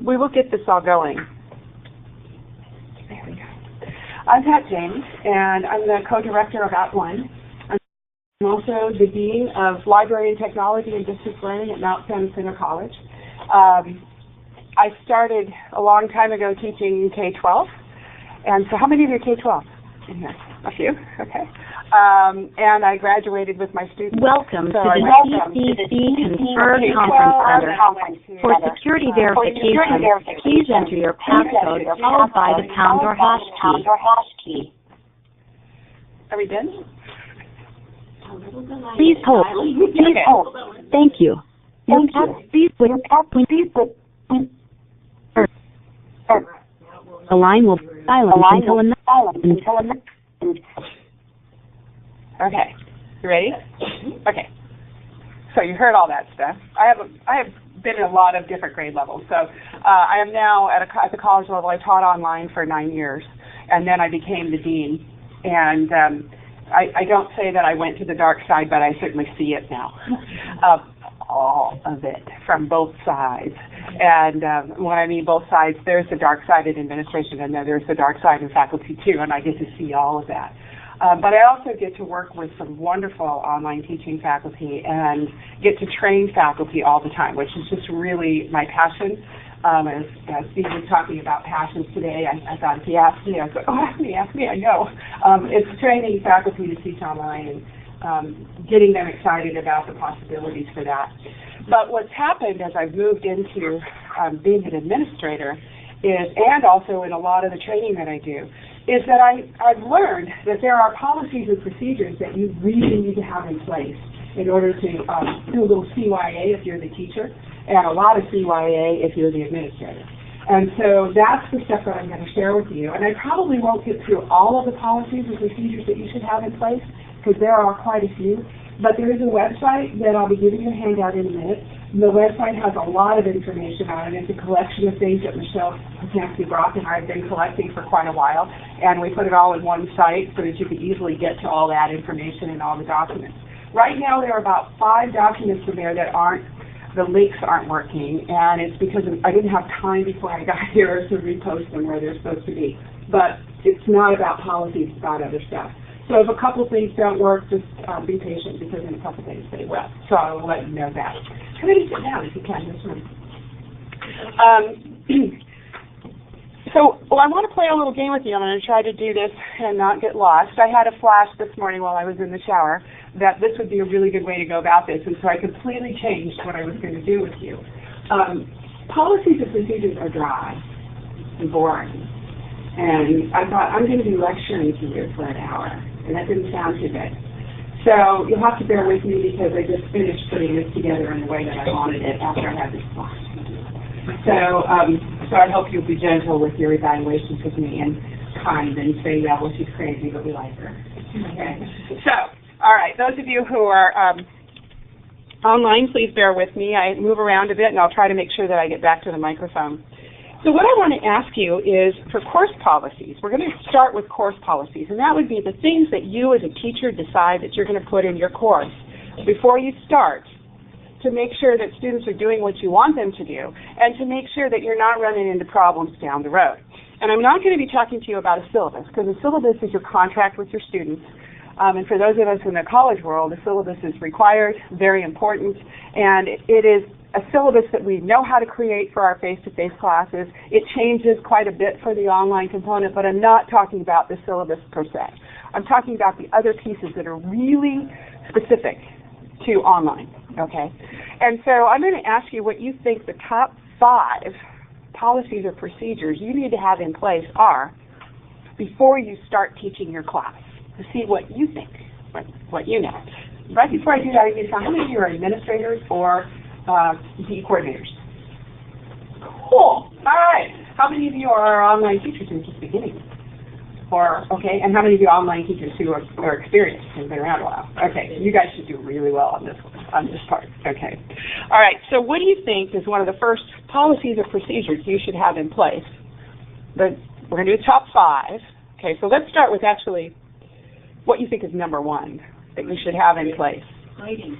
We will get this all going. There we go. I'm Pat James, and I'm the co-director of @ONE. I'm also the Dean of Library and Technology and Distance Learning at Mount San Jacinto College. I started a long time ago teaching K-12, and so how many of you are K-12 in here? A few? Okay. And I graduated with my students. Welcome to the CCC Conferred Conference Center. For security verification, please enter your passcode followed by the pound or hash key. Are we done? Please hold. Please hold. Thank you. The line will be silent until Okay. You ready? Okay. So you heard all that stuff. I have been in a lot of different grade levels. So I am now at the college level. I taught online for 9 years, and then I became the dean. And I don't say that I went to the dark side, but I certainly see it now. All of it from both sides. And when I mean both sides, there's the dark side in administration, and then there's the dark side in faculty too, and I get to see all of that. But I also get to work with some wonderful online teaching faculty and get to train faculty all the time, which is just really my passion. As Steve was talking about passions today, I thought if he asked me, I was like, oh, ask me, I know. It's training faculty to teach online and getting them excited about the possibilities for that. But what's happened as I've moved into being an administrator is, and also in a lot of the training that I do, is that I've learned that there are policies and procedures that you really need to have in place in order to do a little CYA if you're the teacher, and a lot of CYA if you're the administrator. And so that's the stuff that I'm going to share with you. And I probably won't get through all of the policies and procedures that you should have in place, because there are quite a few. But there is a website that I'll be giving you a handout in a minute. The website has a lot of information on it. It's a collection of things that Michelle Brock and I have been collecting for quite a while. And we put it all in one site so that you could easily get to all that information and all the documents. Right now there are about 5 documents in there that the links aren't working, and it's because I didn't have time before I got here to repost them where they're supposed to be. But it's not about policy, it's about other stuff. So if a couple of things don't work, just be patient, because in a couple of days they will. So I will let you know that. Come in and sit down if you can this one. Well, I want to play a little game with you. I'm going to try to do this and not get lost. I had a flash this morning while I was in the shower that this would be a really good way to go about this, and so I completely changed what I was going to do with you. Policies and procedures are dry and boring, and I thought I'm going to be lecturing to you for an hour, and that didn't sound too good. So you'll have to bear with me because I just finished putting this together in the way that I wanted it after I had this flash. So I hope you'll be gentle with your evaluations with me and kind and say, yeah, well, she's crazy, but we like her. Okay. So, all right, those of you who are online, please bear with me. I move around a bit, and I'll try to make sure that I get back to the microphone. So what I want to ask you is, for course policies, we're going to start with course policies, and that would be the things that you as a teacher decide that you're going to put in your course before you start, to make sure that students are doing what you want them to do, and to make sure that you're not running into problems down the road. And I'm not going to be talking to you about a syllabus, because a syllabus is your contract with your students. And for those of us in the college world, a syllabus is required, very important, and it is a syllabus that we know how to create for our face-to-face classes. It changes quite a bit for the online component, but I'm not talking about the syllabus per se. I'm talking about the other pieces that are really specific to online, okay? And so I'm going to ask you what you think the top 5 policies or procedures you need to have in place are before you start teaching your class, to see what you think, what you know. Right before I do that, I need to know how many of you are administrators or DE coordinators? Cool. All right. How many of you are online teachers who are just beginning? Okay, and how many of you are online teachers who are experienced and been around a while? Okay, you guys should do really well on this part. Okay. All right, so what do you think is one of the first policies or procedures you should have in place? We're going to do the top 5. Okay, so let's start with actually what you think is number 1 that you should have in place. Grading.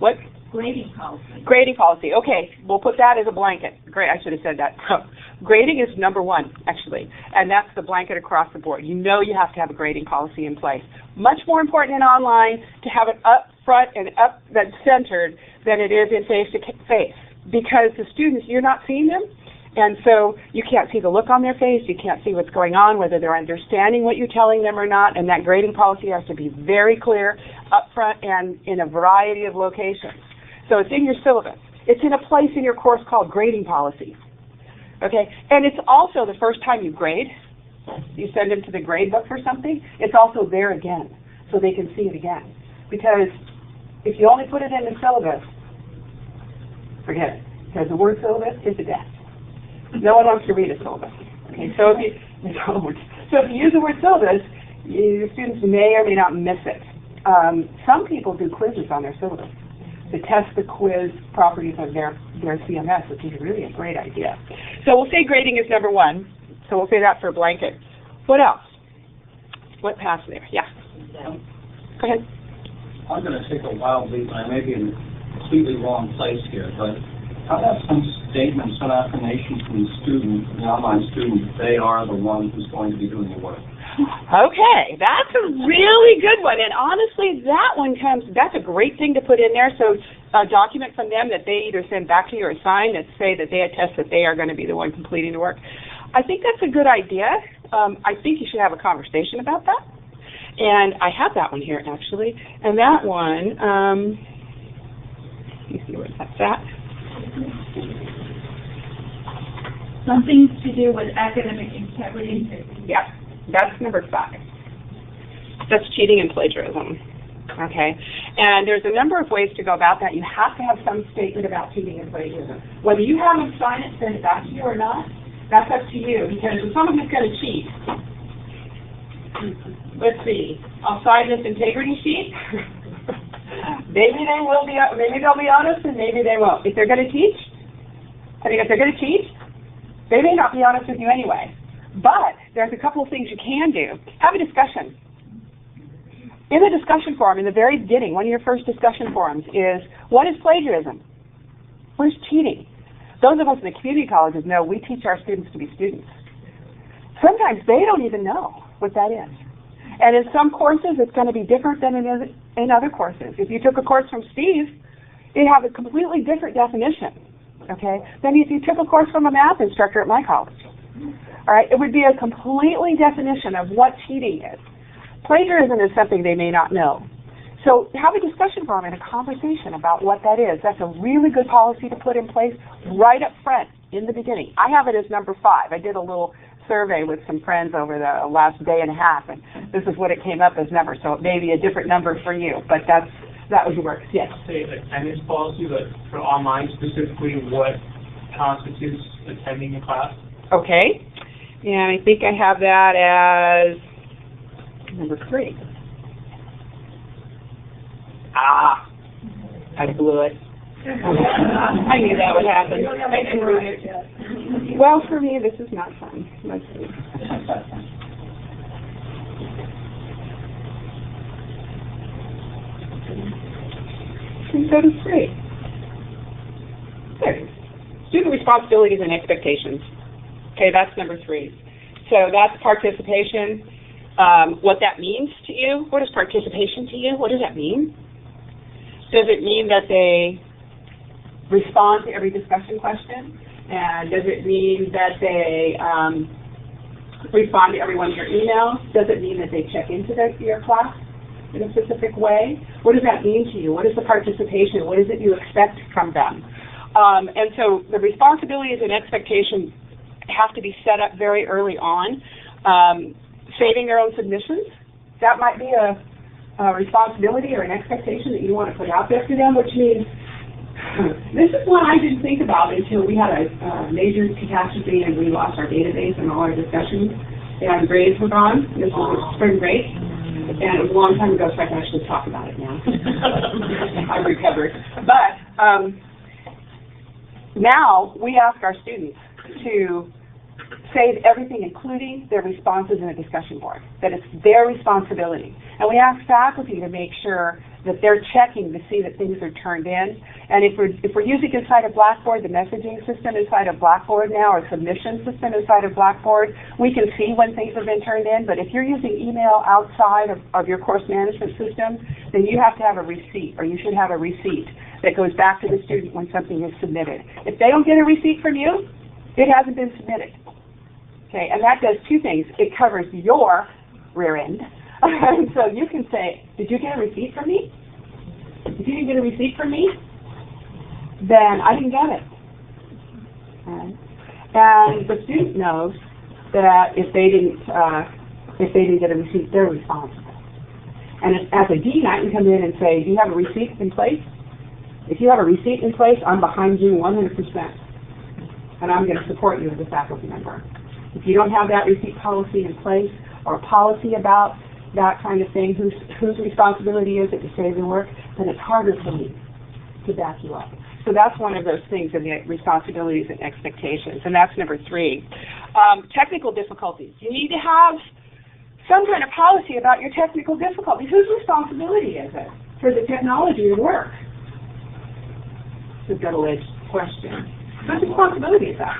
What? Grading policy. Grading policy. Okay, we'll put that as a blanket. Great, I should have said that. Grading is number one, actually, and that's the blanket across the board. You know you have to have a grading policy in place. Much more important in online to have it up front and up that's centered than it is in face-to-face, because the students, you're not seeing them, and so you can't see the look on their face, you can't see what's going on, whether they're understanding what you're telling them or not, and that grading policy has to be very clear up front and in a variety of locations. So it's in your syllabus. It's in a place in your course called grading policy. Okay? And it's also the first time you grade, you send them to the grade book for something, it's also there again, so they can see it again. Because if you only put it in the syllabus, forget it. Because the word syllabus is a death. No one wants to read a syllabus. Okay? So if you use the word syllabus, your students may or may not miss it. Some people do quizzes on their syllabus to test the quiz properties of their CMS, which is really a great idea. So we'll say grading is number one. So we'll say that for a blanket. What else? What passed there? Yeah. Go ahead. I'm going to take a wild leap, and I may be in a completely wrong place here, but how about some statements, some affirmation from the student, the online student, that they are the one who's going to be doing the work? Okay, that's a really good one, and honestly, that's a great thing to put in there, so a document from them that they either send back to you or sign that say that they attest that they are going to be the one completing the work. I think that's a good idea. I think you should have a conversation about that, and I have that one here, actually, and that one, let me see where that's at. Something to do with academic integrity. Yeah. That's number 5. That's cheating and plagiarism. Okay? And there's a number of ways to go about that. You have to have some statement about cheating and plagiarism. Whether you have them sign it, send it back to you or not, that's up to you. Because if someone is going to cheat, let's see, I'll sign this integrity sheet. Maybe they'll be honest and maybe they won't. If they're going to teach, if they're going to cheat, they may not be honest with you anyway. But there's a couple of things you can do. Have a discussion. In the discussion forum, in the very beginning, one of your first discussion forums is, what is plagiarism? What is cheating? Those of us in the community colleges know we teach our students to be students. Sometimes they don't even know what that is. And in some courses, it's going to be different than in other courses. If you took a course from Steve, it'd have a completely different definition, okay, than if you took a course from a math instructor at my college. All right, it would be a completely definition of what cheating is. Plagiarism is something they may not know. So have a discussion forum and a conversation about what that is. That's a really good policy to put in place right up front in the beginning. I have it as number 5. I did a little survey with some friends over the last day and a half, and this is what it came up as number. So it may be a different number for you, but that would work. Yes? Say the attendance policy, but for online specifically, what constitutes attending a class? Okay. And I think I have that as number 3. I blew it. I knew that would happen. I didn't read it. Well, for me, this is not fun. Let's see. And go to 3. There. Student responsibilities and expectations. Okay, that's number 3. So that's participation. What that means to you. What is participation to you? What does that mean? Does it mean that they respond to every discussion question? And does it mean that they respond to every one of your emails? Does it mean that they check into your class in a specific way? What does that mean to you? What is the participation? What is it you expect from them? And so the responsibilities and expectations have to be set up very early on. Saving their own submissions, that might be a responsibility or an expectation that you want to put out there for them, which means this is one I didn't think about until we had a major catastrophe and we lost our database and all our discussions, and grades were gone. This was spring break, and it was a long time ago, so I can actually talk about it now. I've recovered. But now we ask our students to save everything, including their responses in a discussion board, that it's their responsibility. And we ask faculty to make sure that they're checking to see that things are turned in. And if we're using inside of Blackboard, the messaging system inside of Blackboard now, or submission system inside of Blackboard, we can see when things have been turned in. But if you're using email outside of your course management system, then you have to have a receipt, or you should have a receipt that goes back to the student when something is submitted. If they don't get a receipt from you, it hasn't been submitted. Okay, and that does two things. It covers your rear end. So you can say, did you get a receipt from me? If you didn't get a receipt from me, then I didn't get it. Okay. And the student knows that if they didn't get a receipt, they're responsible. And as a dean, I can come in and say, do you have a receipt in place? If you have a receipt in place, I'm behind you 100%. And I'm going to support you as a faculty member. If you don't have that receipt policy in place, or a policy about that kind of thing, whose responsibility is it to save the work, then it's harder for me to back you up. So that's one of those things in the responsibilities and expectations, and that's number 3. Technical difficulties. You need to have some kind of policy about your technical difficulties. Whose responsibility is it for the technology to work? It's a double-edged question. Whose responsibility is that?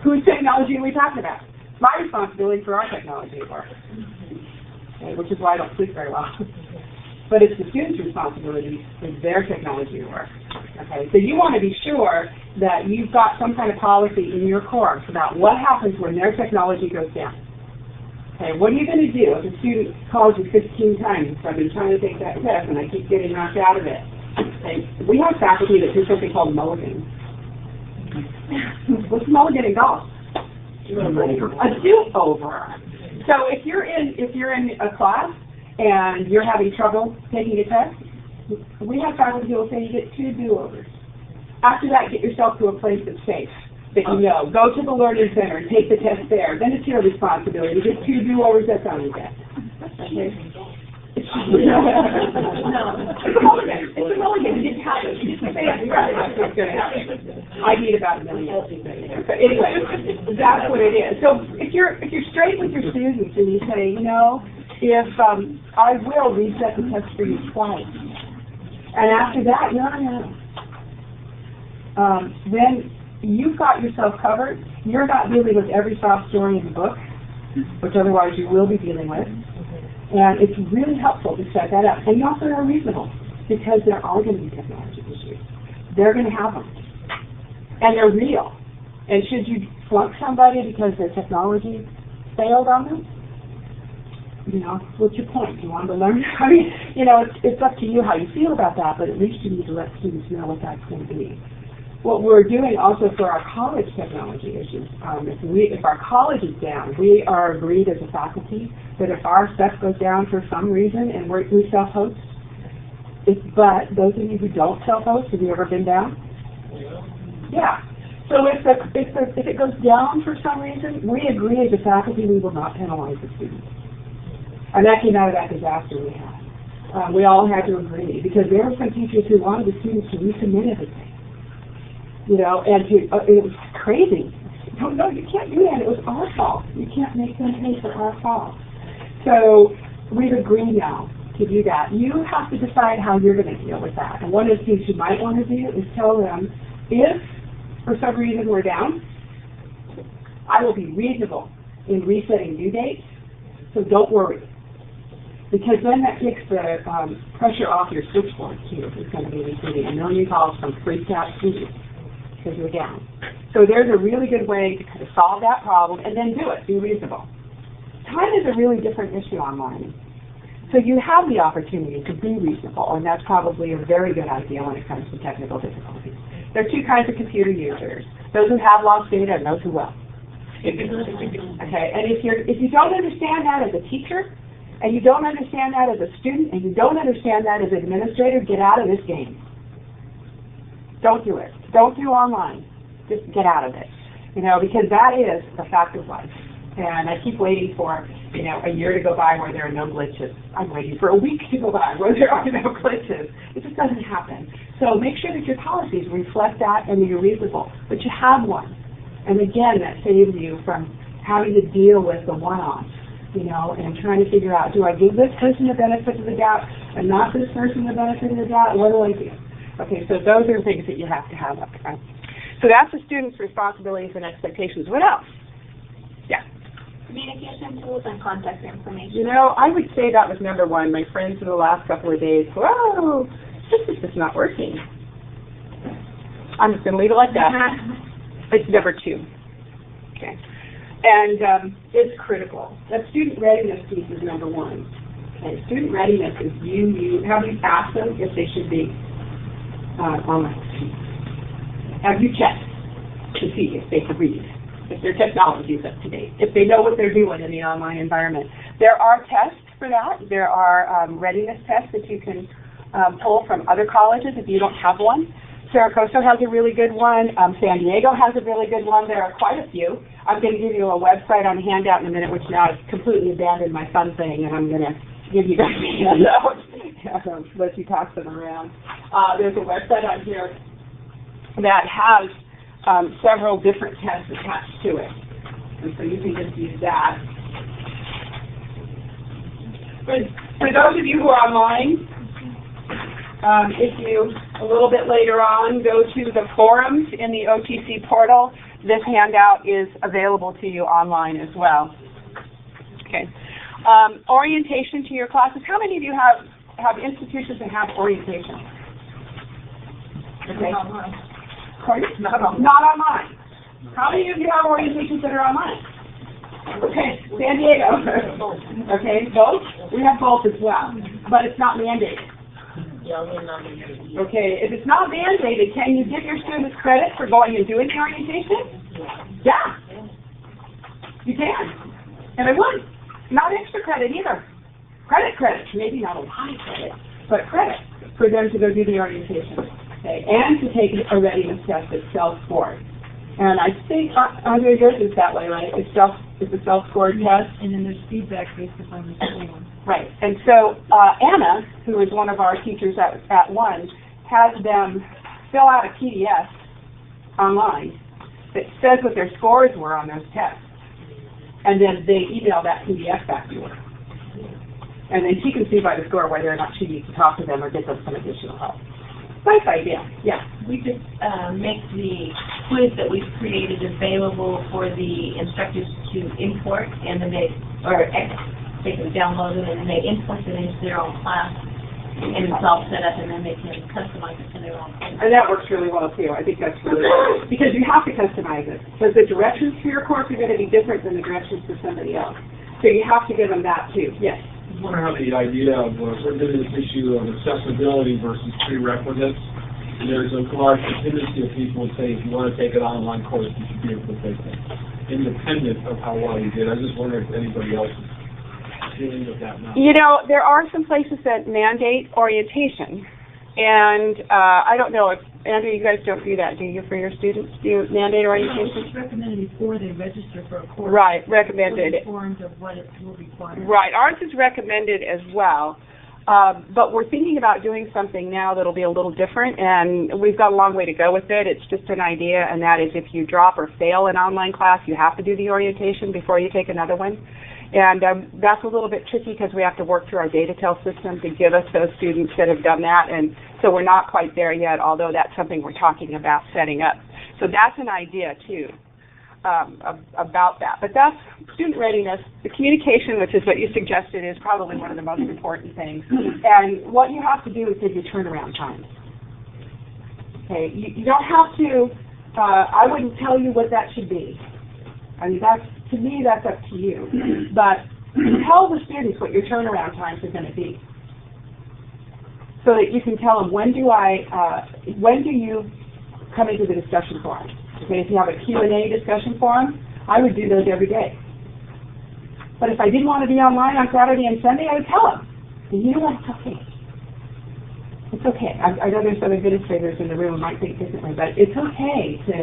Whose technology are we talking about? It's my responsibility for our technology to work, okay, which is why I don't sleep very well. But it's the student's responsibility for their technology to work. Okay, so you want to be sure that you've got some kind of policy in your course about what happens when their technology goes down. Okay, what are you going to do if a student calls you 15 times? So I've been trying to take that test and I keep getting knocked out of it. Okay, we have faculty that do something called mulligan. What's mulligan in golf? A do-over. So if you're in a class and you're having trouble taking a test, we have faculty who will say you get 2 do-overs. After that, get yourself to a place that's safe, that you know. Go to the Learning Center and take the test there. Then it's your responsibility. You get 2 do-overs, that's all you get. Okay? It's a mulligan. It's a mulligan. You didn't have it. You just say it. It's going to happen. I need about 1 million. But anyway, that's what it is. So if you're straight with your students and you say, you know, if I will reset the test for you twice, and after that, then you've got yourself covered. You're not dealing with every sob story in the book, which otherwise you will be dealing with. And it's really helpful to set that up. And you also are reasonable, because there are going to be technology issues. They're going to have them. And they're real. And should you flunk somebody because their technology failed on them? You know, what's your point? Do you want them to learn? I mean, you know, it's up to you how you feel about that, but at least you need to let students know what that's going to be. What we're doing also for our college technology issues, if our college is down, we are agreed as a faculty that if our stuff goes down for some reason and we self-host, but those of you who don't self-host, have you ever been down? Yeah. So if it goes down for some reason, we agree as a faculty we will not penalize the students. And that came out of that disaster we had. We all had to agree, because there were some teachers who wanted the students to resubmit everything. You know, and it was crazy. No, you can't do that. It was our fault. You can't make them pay for our fault. So we've agreed now to do that. You have to decide how you're going to deal with that. And one of the things you might want to do is tell them, if for some reason we're down, I will be reasonable in resetting due dates, so don't worry. Because then that takes the pressure off your switchboard, too, if it's going to be receiving 1 million calls from freaked out students because you're down. So there's a really good way to kind of solve that problem and then do it. Be reasonable. Time is a really different issue online. So you have the opportunity to be reasonable, and that's probably a very good idea when it comes to technical difficulties. There are 2 kinds of computer users, those who have lost data and those who will. Okay, and if you don't understand that as a teacher, and you don't understand that as a student, and you don't understand that as an administrator, get out of this game. Don't do it. Don't do online. Just get out of it. You know, because that is a fact of life. And I keep waiting for, you know, a year to go by where there are no glitches. I'm waiting for a week to go by where there are no glitches. It just doesn't happen. So make sure that your policies reflect that and that you're reasonable. But you have one. And again, that saves you from having to deal with the one-offs you know, and trying to figure out, do I give this person the benefit of the doubt and not this person the benefit of the doubt? What do I do? Okay, so those are things that you have to have up front. So that's the student's responsibilities and expectations. What else? Yeah. Communication tools and contact information. You know, I would say that was number one. My friends in the last couple of days, whoa, this is just not working. I'm just going to leave it like that. It's number two. Okay. And it's critical. That student readiness piece is number one. Okay. Student readiness is have you asked them if they should be online? Have you checked to see if they can read? If their technology is up to date, if they know what they're doing in the online environment. There are tests for that. There are readiness tests that you can pull from other colleges if you don't have one. Saracoso has a really good one. San Diego has a really good one. There are quite a few. I'm going to give you a website on handout in a minute, which now I've completely abandoned my fun thing, and I'm going to give you guys a handout. Let you pass them around. There's a website on here that has several different tests attached to it. And so you can just use that. For those of you who are online, if you, a little bit later on, go to the forums in the OTC portal, this handout is available to you online as well. Okay. Orientation to your classes. How many of you have institutions that have orientation? Okay. Pardon? Not online. How many of you have orientations that are online? Okay, San Diego. Okay, both? We have both as well, but it's not mandated. Okay, if it's not mandated, can you give your students credit for going and doing the orientation? Yeah. You can. And it would. Not extra credit either. Credit. Maybe not a lot of credit, but credit for them to go do the orientation. Okay, and to take a readiness test that's self-scored. And I think, Andre, yours is that way, right? It's a self-scored test. And then there's feedback based upon the score. Right. And so Anna, who is one of our teachers at One, has them fill out a PDF online that says what their scores were on those tests. And then they email that PDF back to her. And then she can see by the score whether or not she needs to talk to them or get them some additional help. Nice idea. Yeah. We could make the quiz that we've created available for the instructors to import, and then they can download it, and then they import it into their own class, and it's all set up, and then they can customize it to their own class. And that works really well too. I think that's really good because you have to customize it. Because the directions for your course are going to be different than the directions for somebody else. So you have to give them that too. Yes. I wonder how the idea of we're doing this issue of accessibility versus prerequisites. And there's a large tendency of people to say, if you want to take an online course, you should be able to take it, independent of how well you did. I just wonder if anybody else is dealing with that now. You know, there are some places that mandate orientation. And I don't know if, Andrew, you guys don't do that, do you, for your students? Do you mandate orientation? It's recommended before they register for a course. Right, recommended. Informed of what it will require. Right, ours is recommended as well. But we're thinking about doing something now that'll be a little different, and we've got a long way to go with it. It's just an idea, and that is if you drop or fail an online class, you have to do the orientation before you take another one. And that's a little bit tricky because we have to work through our DataTel system to give us those students that have done that, and so we're not quite there yet, although that's something we're talking about setting up. So that's an idea, too, about that. But that's student readiness. The communication, which is what you suggested, is probably one of the most important things. And what you have to do is give you turnaround time. Okay, you don't have to, I wouldn't tell you what that should be. I mean, to me, that's up to you. But tell the students what your turnaround times are going to be, so that you can tell them when do you come into the discussion forum. Okay, if you have a Q&A discussion forum, I would do those every day. But if I didn't want to be online on Saturday and Sunday, I would tell them. And you know what? It's okay. It's okay. I know there's some administrators in the room who might think differently, but it's okay to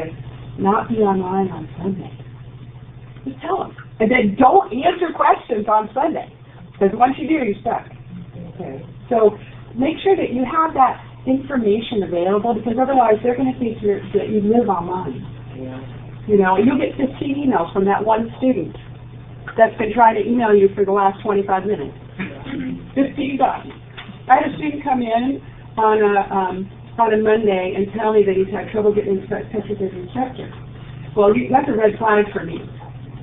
not be online on Sunday. Just tell them. And then don't answer questions on Sunday, because once you do, you're stuck. Okay. So make sure that you have that information available, because otherwise they're going to think that you live online. Yeah. You know, you'll get 15 emails from that one student that's been trying to email you for the last 25 minutes. 15 bucks. I had a student come in on a Monday and tell me that he's had trouble getting in touch with his instructor. Well, that's a red flag for me,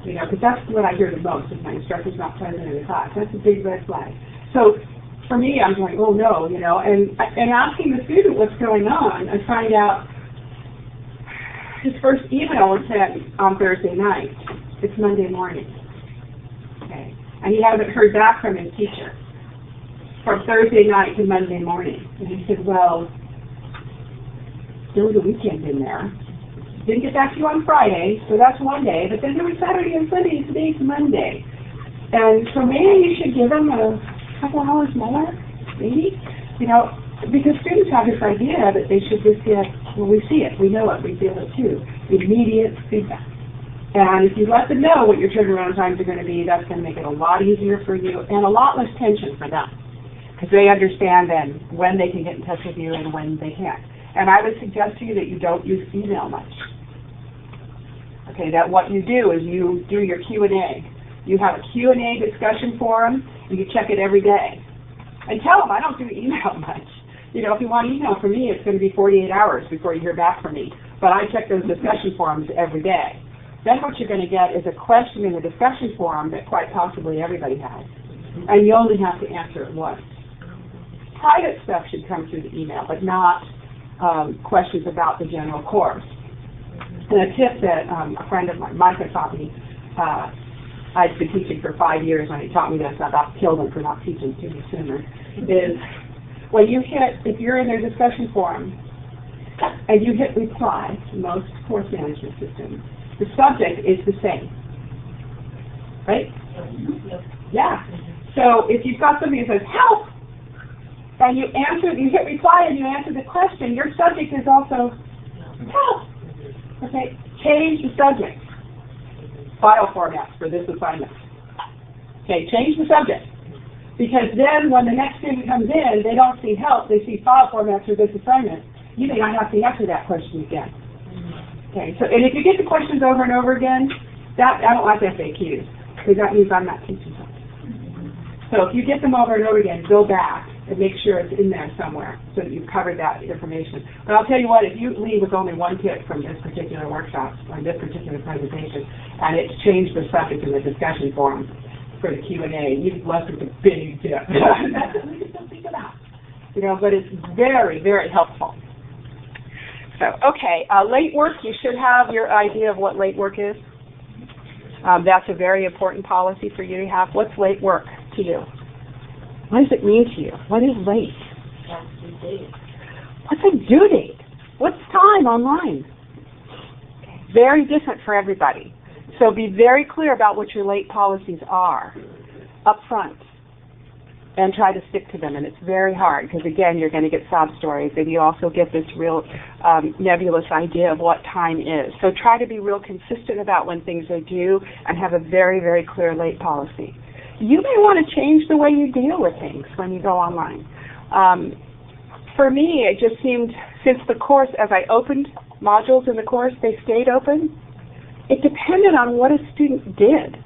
you know, because that's what I hear the most if my instructor's not present in the class. That's a big red flag. So for me, I'm going, oh no, you know, and asking the student what's going on, I find out his first email was sent on Thursday night. It's Monday morning. Okay. And he hasn't heard back from his teacher from Thursday night to Monday morning. And he said, well, there was a weekend in there. Didn't get back to you on Friday, so that's one day. But then there was Saturday and Sunday, today's Monday. And so maybe you should give him a couple hours more, maybe? You know, because students have this idea that they should just get, well, we see it, we know it, we feel it too. Immediate feedback. And if you let them know what your turnaround times are going to be, that's going to make it a lot easier for you and a lot less tension for them. Because they understand then when they can get in touch with you and when they can't. And I would suggest to you that you don't use email much. Okay, that what you do is you do your Q&A. You have a Q&A discussion forum, and you check it every day. And tell them, I don't do email much. You know, if you want email from me, it's going to be 48 hours before you hear back from me. But I check those discussion forums every day. Then what you're going to get is a question in the discussion forum that quite possibly everybody has. And you only have to answer it once. Private stuff should come through the email, but not questions about the general course. And a tip that a friend of mine, Micah, taught me, I've been teaching for 5 years, and he taught me this, I about killed him for not teaching to me sooner, is when you hit, if you're in their discussion forum, and you hit reply, most course management systems, the subject is the same. Right? Yeah. So if you've got somebody that says, help, and you hit reply and you answer the question, your subject is also help. Okay? Change the subject. File formats for this assignment. Okay, change the subject. Because then when the next student comes in, they don't see help, they see file formats for this assignment. You may not have to answer that question again. Okay, so and if you get the questions over and over again, I don't like FAQs, because that means I'm not teaching something. So if you get them over and over again, go back and make sure it's in there somewhere so that you've covered that information. But I'll tell you what, if you leave with only one tip from this particular workshop or this particular presentation, and it's changed the subject in the discussion forum for the Q&A, you've left with a big tip. That's what we can still think about. You know, but it's very, very helpful. So, okay, late work, you should have your idea of what late work is. That's a very important policy for you to have. What's late work to you? What does it mean to you? What is late? What's a due date? What's time online? Very different for everybody. So be very clear about what your late policies are up front and try to stick to them. And it's very hard because, again, you're going to get sob stories and you also get this real nebulous idea of what time is. So try to be real consistent about when things are due and have a very, very clear late policy. You may want to change the way you deal with things when you go online. For me, it just seemed, since the course, as I opened modules in the course, they stayed open. It depended on what a student did.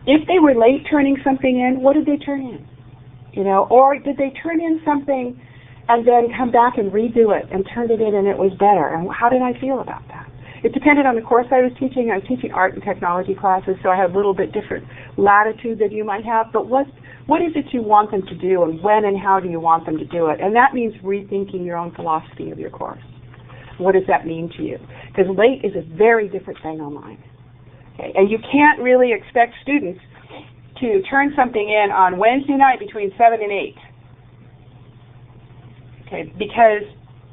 If they were late turning something in, what did they turn in? You know, or did they turn in something and then come back and redo it and turn it in and it was better? And how did I feel about that? It depended on the course I was teaching. I was teaching art and technology classes, so I had a little bit different latitude than you might have. But what is it you want them to do, and when and how do you want them to do it? And that means rethinking your own philosophy of your course. What does that mean to you? Because late is a very different thing online. Okay? And you can't really expect students to turn something in on Wednesday night between 7 and 8. Okay? Because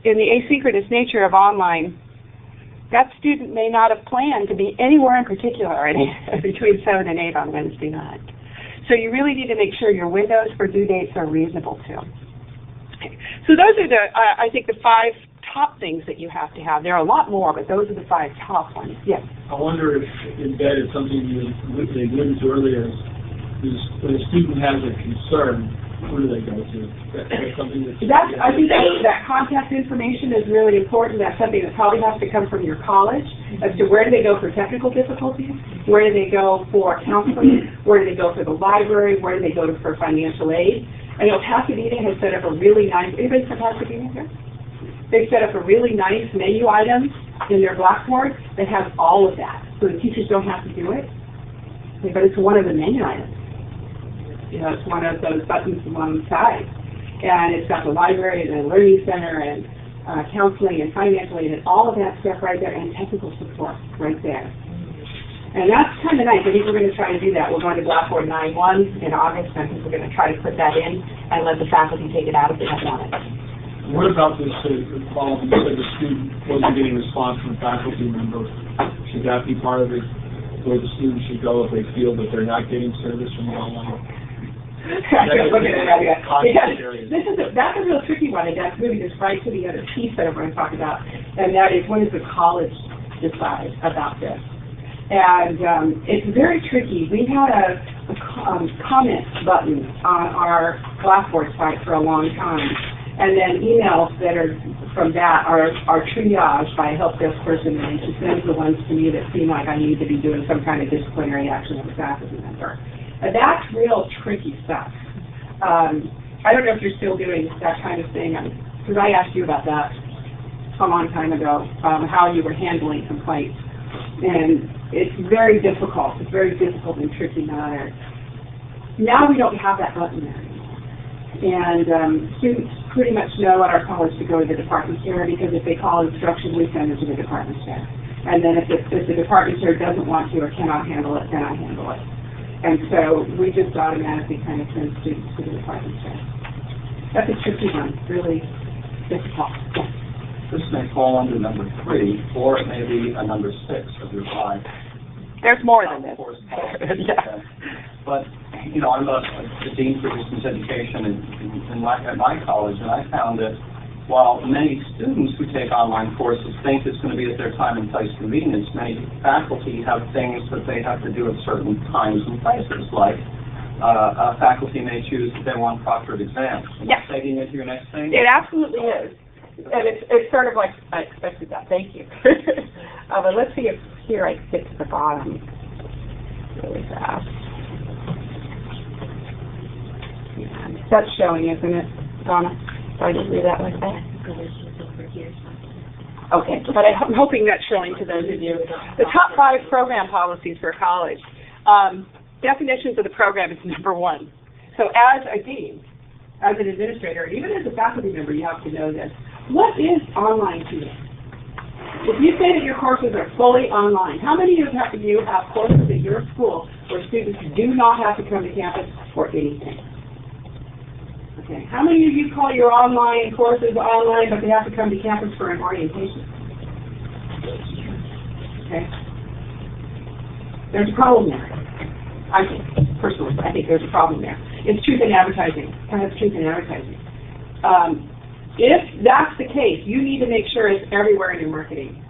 in the asynchronous nature of online, that student may not have planned to be anywhere in particular between 7 and 8 on Wednesday night. So you really need to make sure your windows for due dates are reasonable too. Okay. So those are I think the 5 top things that you have to have. There are a lot more, but those are the 5 top ones. Yes? I wonder if embedded something you alluded to earlier, when a student has a concern, who do they go to? That's something I think that contact information is really important. That's something that probably has to come from your college as to where do they go for technical difficulties, where do they go for counseling, where do they go for the library, where do they go for financial aid. I know Pasadena has set up a really nice, anybody from Pasadena here? They've set up a really nice menu item in their Blackboard that has all of that, so the teachers don't have to do it. But it's one of the menu items. You know, it's one of those buttons along the side. And it's got the library and the learning center and counseling and financial aid and all of that stuff right there and technical support right there. And that's kind of nice. I think we're going to try to do that. We're going to Blackboard 9.1 in August. I think we're going to try to put that in and let the faculty take it out if they don't want it. What about this quality that the student wasn't getting a response from a faculty member? Should that be part of it, where the student should go if they feel that they're not getting service from the online? That's a real tricky one, and that's really just right to the other piece that I'm going to talk about, and that is what does the college decide about this? And it's very tricky. We had a comment button on our Blackboard site for a long time, and then emails that are from that are triaged by a help desk person, and she sends the ones to me that seem like I need to be doing some kind of disciplinary action with a faculty member. And that's real tricky stuff. I don't know if you're still doing that kind of thing, because I asked you about that a long time ago, how you were handling complaints. And it's very difficult. It's very difficult and tricky matter. Now we don't have that button there anymore. And students pretty much know at our college to go to the department chair, because if they call instruction, we send them to the department chair. And then if the department chair doesn't want to or cannot handle it, then I handle it. And so we just automatically kind of send students to the department chair. That's a tricky one, really difficult. Yeah. This may fall under number 3, or it may be a number 6 of your 5. There's more than this. Yeah. But, you know, I'm the Dean for Distance Education at my college, and I found that while many students who take online courses think it's going to be at their time and place convenience, many faculty have things that they have to do at certain times and places, like a faculty may choose that they want proctored exams. Am I taking it to your next thing? It absolutely is. And it's sort of like, I expected that. Thank you. But let's see if here I get to the bottom really fast. Yeah, that's showing, isn't it, Donna? So I didn't read that like that. Okay, but I'm hoping that's showing to those of you. The top 5 program policies for college. Definitions of the program is number 1. So as a dean, as an administrator, even as a faculty member, you have to know this. What is online to you? If you say that your courses are fully online, how many of you have courses at your school where students do not have to come to campus for anything? Okay. How many of you call your online courses online, but they have to come to campus for an orientation? Okay. There's a problem there. I think, personally, there's a problem there. It's truth in advertising. Kind of truth in advertising. If that's the case, you need to make sure it's everywhere in your marketing.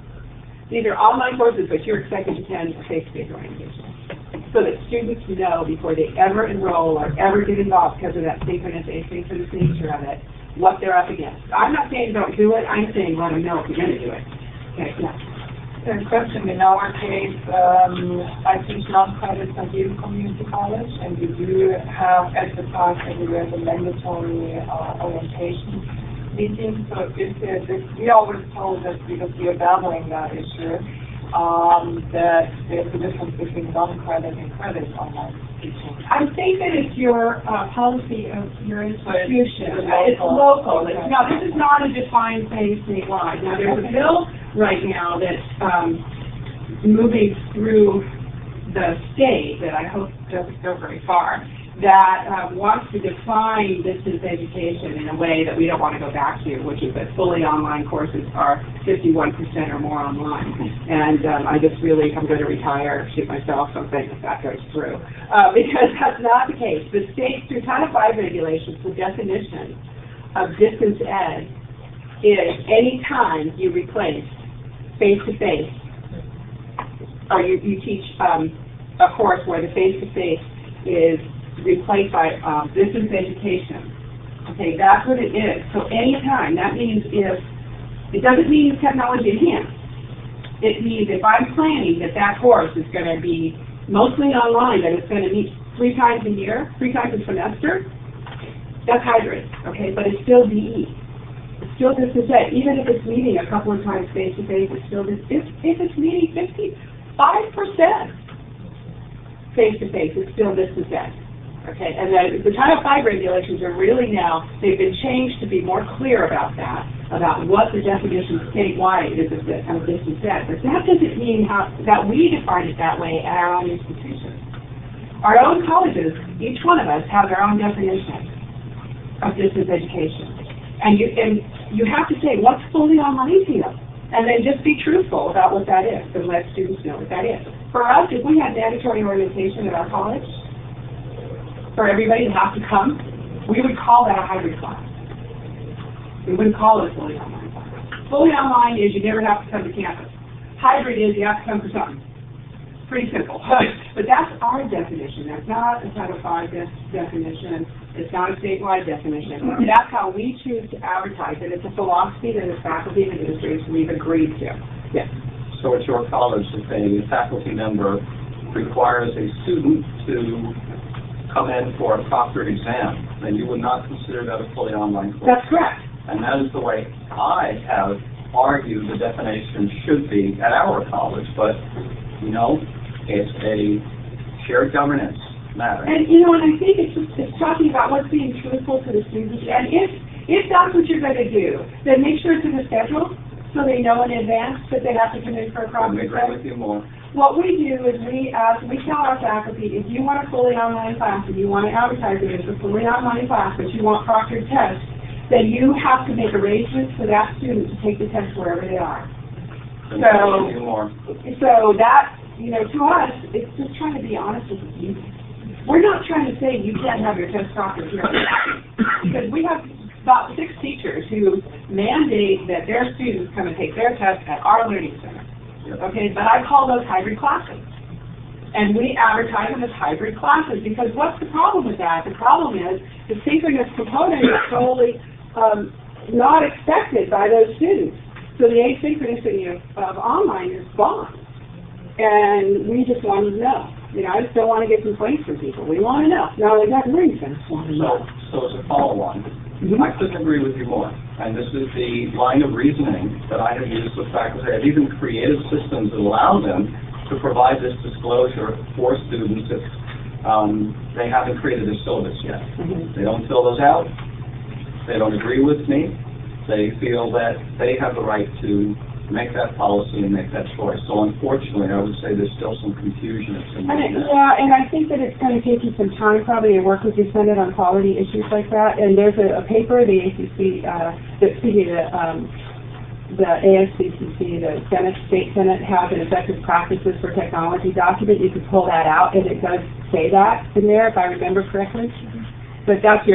These are online courses, but you're expected to attend a face-to-face orientation, so that students know before they ever enroll or ever get involved, because of that synchronous, asynchronous nature of it, what they're up against. I'm not saying don't do it. I'm saying let them know if you're going to do it. Okay, yeah. There's a question. In our case, I teach non-credits at Yale Community College, and we do have advertised everywhere the mandatory orientation meetings. So we always told that because we are battling that issue, that there's a difference between non-credit and credit online teaching. I think that it's your policy of your institution. It's local. Now, this is not a defined thing statewide. Now, there's a bill right now that's moving through the state that I hope doesn't go very far, that wants to define distance education in a way that we don't want to go back to, which is that fully online courses are 51% or more online. And I'm going to retire, shoot myself something if that goes through. Because that's not the case. The state, through Title V regulations, the definition of distance ed is any time you replace face-to-face, or you teach a course where the face-to-face is replaced by distance education. Okay, that's what it is. So anytime, that means if, it doesn't mean technology enhanced. It means if I'm planning that that course is going to be mostly online, that it's going to meet 3 times a year, 3 times a semester, that's hybrid, okay? But it's still DE. It's still distance ed. Even if it's meeting a couple of times face-to-face, it's still this. If it's meeting 55% face-to-face, it's still distance ed. Okay, and the Title V regulations are really now, they've been changed to be more clear about that, about what the definition statewide is of distance ed. But that doesn't mean that we define it that way at our own institutions. Our own colleges, each one of us, have their own definition of distance education. And you have to say, what's fully online to you? And then just be truthful about what that is, and let students know what that is. For us, if we had mandatory orientation at our college, for everybody to have to come, we would call that a hybrid class. We wouldn't call it a fully online class. Fully online is you never have to come to campus. Hybrid is you have to come for something. Pretty simple. But that's our definition. That's not a Title V definition. It's not a statewide definition. That's how we choose to advertise it. It's a philosophy that as faculty and administrators we've agreed to. Yes. So at your college, if a faculty member requires a student to come in for a proctored exam, then you would not consider that a fully online course. That's correct. And that is the way I have argued the definition should be at our college, but, you know, it's a shared governance matter. And, you know, and I think it's talking about what's being truthful to the students. And if that's what you're going to do, then make sure it's in the schedule so they know in advance that they have to come in for a proctored exam. I agree with you more. What we do is we tell our faculty, if you want a fully online class, if you want to advertise it as a fully online class, but you want proctored tests, then you have to make arrangements for that student to take the test wherever they are. So that, you know, to us, it's just trying to be honest with you. We're not trying to say you can't have your test proctored here. Because we have about 6 teachers who mandate that their students come and take their test at our learning center. Okay, but I call those hybrid classes. And we advertise them as hybrid classes because what's the problem with that? The problem is the synchronous component is totally not expected by those students. So the asynchronicity of online is gone. And we just want to know. You know, I just don't want to get complaints from people. We want to know. Not only that, learning centers want to know. So as a follow-on, I couldn't agree with you more. And this is the line of reasoning that I have used with faculty. I've even created systems that allow them to provide this disclosure for students if they haven't created a syllabus yet. They don't fill those out. They don't agree with me. They feel that they have the right to make that policy and make that choice. So unfortunately, I would say there's still some confusion. And I think that it's going to take you some time probably to work with your Senate on quality issues like that. And there's a paper the ACC, the ASCCC, the State Senate has an effective practices for technology document. You can pull that out, and it does say that in there, if I remember correctly. But that's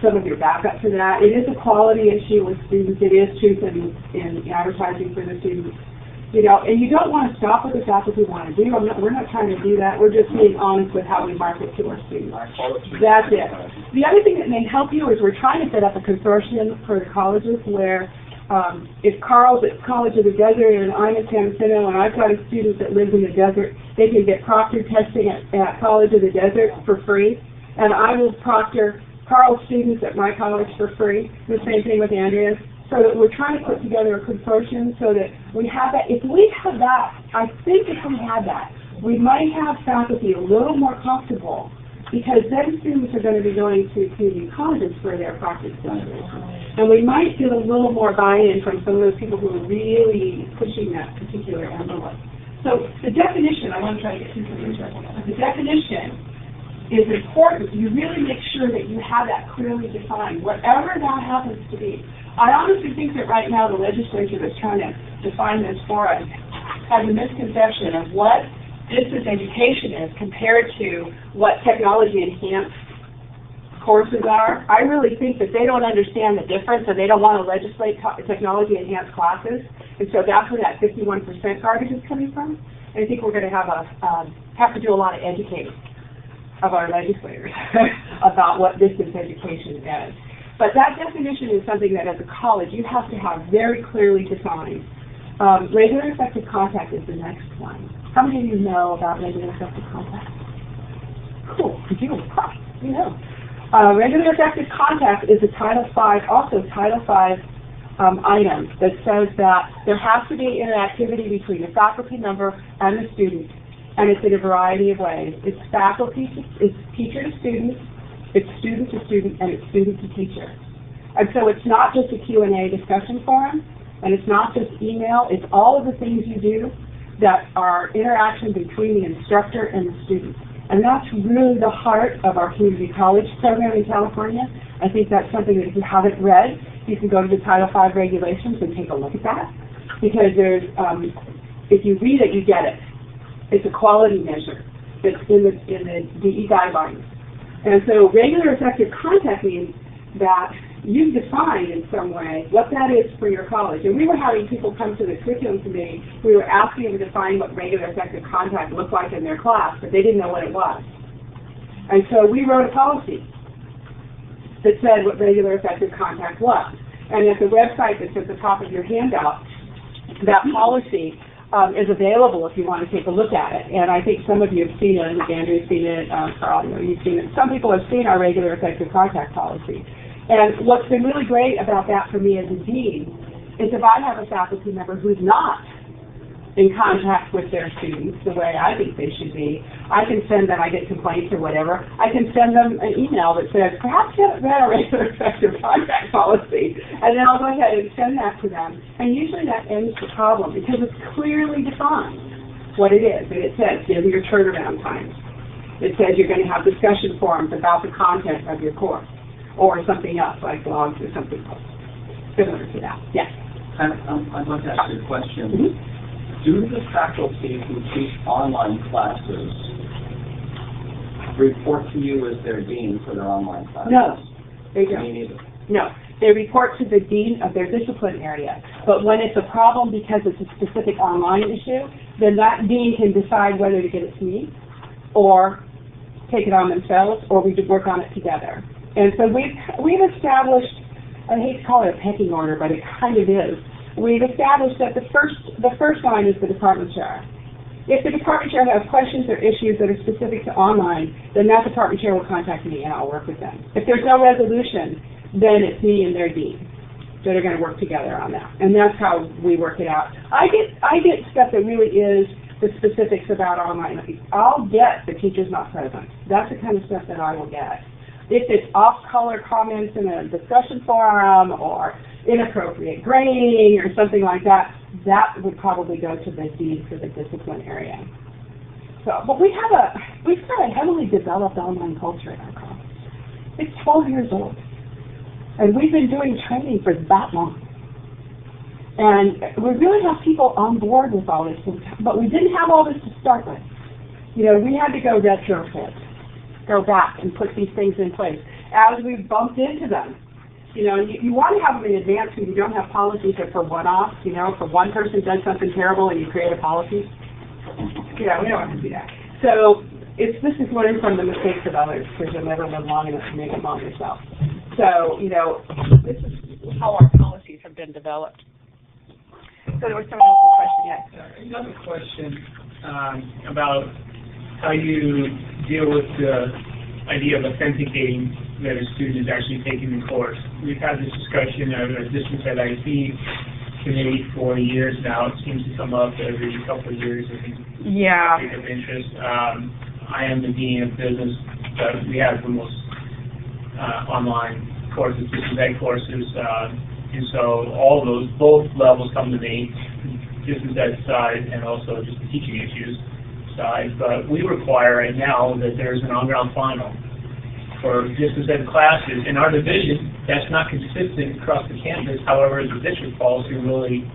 some of your backup to that. It is a quality issue with students. It is truth in advertising for the students. You know, and you don't want to stop what the faculty want to do. We're not trying to do that. We're just being honest with how we market to our students. That's it. The other thing that may help you is we're trying to set up a consortium for the colleges where if Carl's at College of the Desert and I'm at San Jacinto and I've got a student that lives in the desert, they can get proctored testing at College of the Desert for free. And I will proctor Carl's students at my college for free. The same thing with Andrea's. So that we're trying to put together a consortium so that we have that. If we have that, I think if we had that, we might have faculty a little more comfortable because then students are going to be going to community colleges for their proctored testing. And we might get a little more buy-in from some of those people who are really pushing that particular envelope. So the definition, I want to try to get to some interesting. The definition is important. You really make sure that you have that clearly defined, whatever that happens to be. I honestly think that right now the legislature that's trying to define this for us has a misconception of what distance education is compared to what technology-enhanced courses are. I really think that they don't understand the difference and they don't want to legislate technology-enhanced classes. And so that's where that 51% garbage is coming from. And I think we're going to have to do a lot of educating. of our legislators about what distance education is. But that definition is something that as a college you have to have very clearly defined. Regular effective contact is the next one. How many of you know about regular effective contact? Cool, you know. Regular effective contact is a Title V, also Title V item that says that there has to be interactivity between the faculty member and the student, and it's in a variety of ways. It's faculty, it's teacher to student, it's student to student, and it's student to teacher. And so it's not just a Q&A discussion forum, and it's not just email, it's all of the things you do that are interaction between the instructor and the student. And that's really the heart of our community college program in California. I think that's something that if you haven't read, you can go to the Title V regulations and take a look at that. Because there's, if you read it, you get it. It's a quality measure. It's in the DE guidelines. And so regular effective contact means that you define in some way what that is for your college. And we were having people come to the curriculum committee, we were asking them to define what regular effective contact looked like in their class, but they didn't know what it was. And so we wrote a policy that said what regular effective contact was. And at the website that's at the top of your handout, that policy is available if you want to take a look at it. And I think some of you have seen it, Andrew's seen it, Carl, you've seen it. Some people have seen our regular effective contact policy. And what's been really great about that for me as a dean is if I have a faculty member who's not in contact with their students the way I think they should be, I can send them, I get complaints or whatever, I can send them an email that says, perhaps you haven't read our regular effective contact policy, and then I'll go ahead and send that to them. And usually that ends the problem because it's clearly defined what it is. And it says, you know, your turnaround times. It says you're going to have discussion forums about the content of your course, or something else like blogs or something similar to that. Yes? I'd like to ask you a question. Do the faculty who teach online classes report to you as their dean for their online classes? No, they don't. Me neither. No, they report to the dean of their discipline area. But when it's a problem because it's a specific online issue, then that dean can decide whether to get it to me or take it on themselves, or we could work on it together. And so we've established, I hate to call it a pecking order, but it kind of is. We've established that the first line is the department chair. If the department chair has questions or issues that are specific to online, then that department chair will contact me and I'll work with them. If there's no resolution, then it's me and their dean that are going to work together on that. And that's how we work it out. I get stuff that really is the specifics about online. I'll get the teacher's not present. That's the kind of stuff that I will get. If it's off-color comments in a discussion forum or inappropriate grading or something like that, that would probably go to the dean for the discipline area. So, but we've got a heavily developed online culture in our college. It's 12 years old, and we've been doing training for that long. And we really have people on board with all this, but we didn't have all this to start with. You know, we had to go retrofit. Go back and put these things in place. As we've bumped into them, you know, you want to have them in advance when you don't have policies that for one-offs, you know, if one person does something terrible and you create a policy. Yeah, we don't want to do that. So this is learning from the mistakes of others, because you'll never live long enough to make them on yourself. So, you know, this is how our policies have been developed. So there was someone else's question, yes. Another question about how you deal with the idea of authenticating that a student is actually taking the course. We've had this discussion of a distance at IT committee for years now. It seems to come up every couple of years. I think of interest. I am the dean of business, but we have the most online courses, distance ed courses, and so all those, both levels come to me, distance ed side and also just the teaching issues side, but we require right now that there's an on-ground final for distance ed classes. In our division, that's not consistent across the campus. However, the district policy really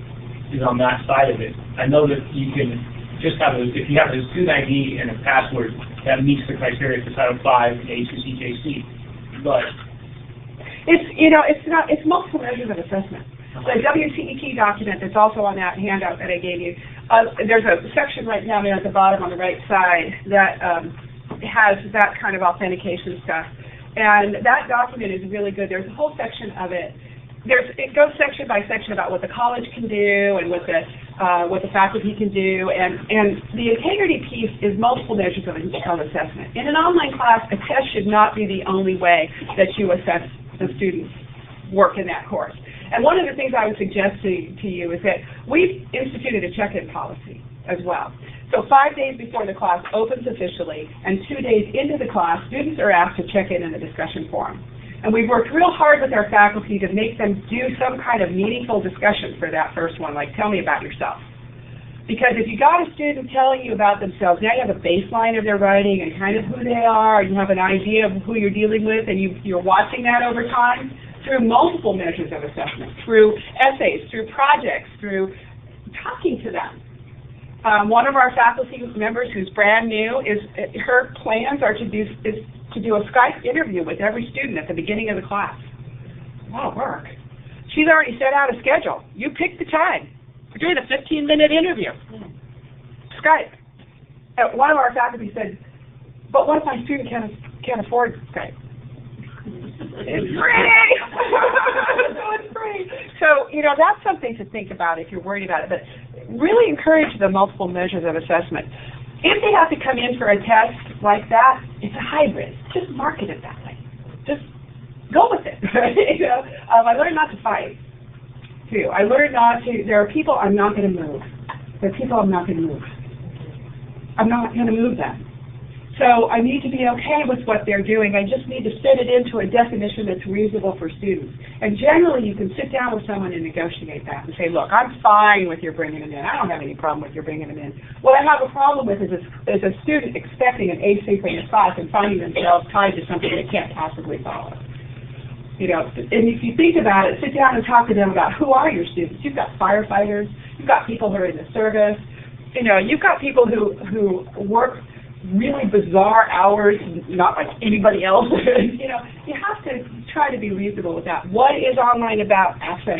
is on that side of it. I know that you can just have if you have a student ID and a password, that meets the criteria for Title V and ACCJC. But it's multiple measures of assessment. The WCET document that's also on that handout that I gave you, there's a section right down there at the bottom on the right side that has that kind of authentication stuff. And that document is really good. There's a whole section of it. It goes section by section about what the college can do and what the faculty can do. And the integrity piece is multiple measures of assessment. In an online class, a test should not be the only way that you assess the students' work in that course. And one of the things I would suggest to you is that we've instituted a check-in policy as well. So 5 days before the class opens officially and 2 days into the class, students are asked to check in the discussion forum. And we've worked real hard with our faculty to make them do some kind of meaningful discussion for that first one, like tell me about yourself. Because if you got a student telling you about themselves, now you have a baseline of their writing and kind of who they are, and you have an idea of who you're dealing with, and you're watching that over time through multiple measures of assessment, through essays, through projects, through talking to them. One of our faculty members who's brand new, her plans are to do a Skype interview with every student at the beginning of the class. A lot of work. She's already set out a schedule. You pick the time. We're doing a 15-minute interview. Skype. One of our faculty said, but what if my student can't afford Skype? It's free! So it's free. So, that's something to think about if you're worried about it. But really encourage the multiple measures of assessment. If they have to come in for a test like that, it's a hybrid. Just market it that way. Just go with it. I learned not to fight, too. I learned not to, there are people I'm not going to move. There are people I'm not going to move. I'm not going to move them. So I need to be okay with what they're doing. I just need to fit it into a definition that's reasonable for students. And generally, you can sit down with someone and negotiate that and say, look, I'm fine with your bringing them in. I don't have any problem with your bringing them in. What I have a problem with is a student expecting an asynchronous class and finding themselves tied to something they can't possibly follow. And if you think about it, sit down and talk to them about who are your students. You've got firefighters. You've got people who are in the service. You've got people who work really bizarre hours, not like anybody else. You have to try to be reasonable with that. What is online about? Access.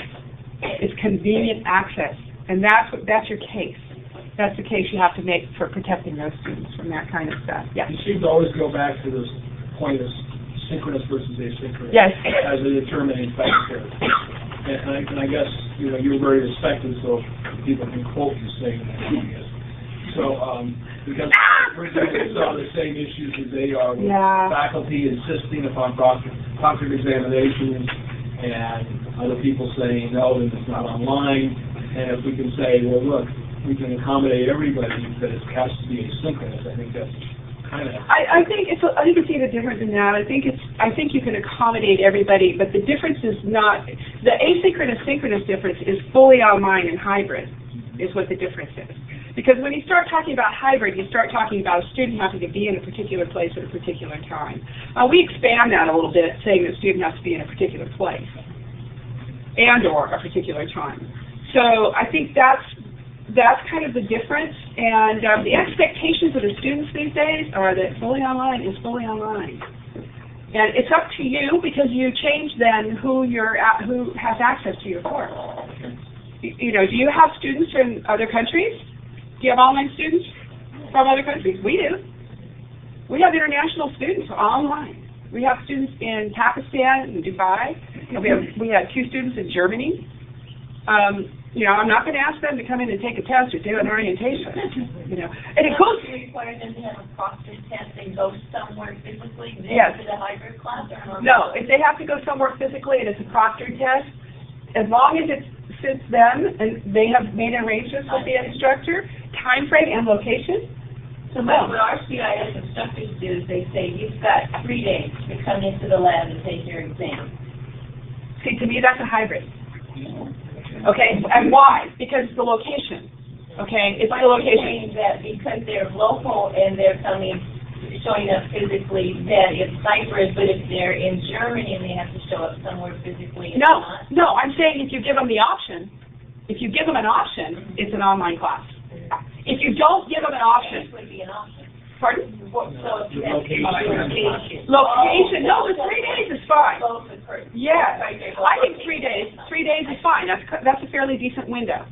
It's convenient access, and that's your case. That's the case you have to make for protecting those students from that kind of stuff. Yeah. You seem to always go back to this point of synchronous versus asynchronous as a determining factor. And I guess you're very respected, so people can quote you saying that. So, because we're dealing with all the same issues as they are, with faculty insisting upon proctored examinations, and other people saying, no, it's not online. And if we can say, well, look, we can accommodate everybody, that it has to be asynchronous, I think that's kind of... I think it's either different than that. I think you can accommodate everybody, but the difference is not... The asynchronous-synchronous difference is fully online and hybrid, is what the difference is. Because when you start talking about hybrid, you start talking about a student having to be in a particular place at a particular time. We expand that a little bit, saying the student has to be in a particular place and or a particular time. So I think that's kind of the difference. And the expectations of the students these days are that fully online is fully online. And it's up to you, because you change then who has access to your course. Do you have students from other countries? Do you have online students from other countries? We do. We have international students online. We have students in Pakistan and Dubai. We had 2 students in Germany. I'm not going to ask them to come in and take a test or do an orientation. And it goes. Do you require them to have a proctored test and go somewhere physically to the hybrid class? No, if they have to go somewhere physically and it's a proctored test, as long as it fits them and they have made arrangements with the instructor, time frame and location. So what our CIS instructors do is they say, you've got 3 days to come into the lab and take your exam. See, to me, that's a hybrid. Okay, and why? Because it's the location. Okay, it's the location. Saying that because they're local and they're showing up physically, that it's hybrid, but if they're in Germany and they have to show up somewhere physically, it's not. No, I'm saying if you give them the option, it's an online class. If you don't give them an option, it would be an option. Pardon? So if you have location. Location. No, the 3 days is fine. Yeah, I think 3 days. 3 days is fine. That's a fairly decent window.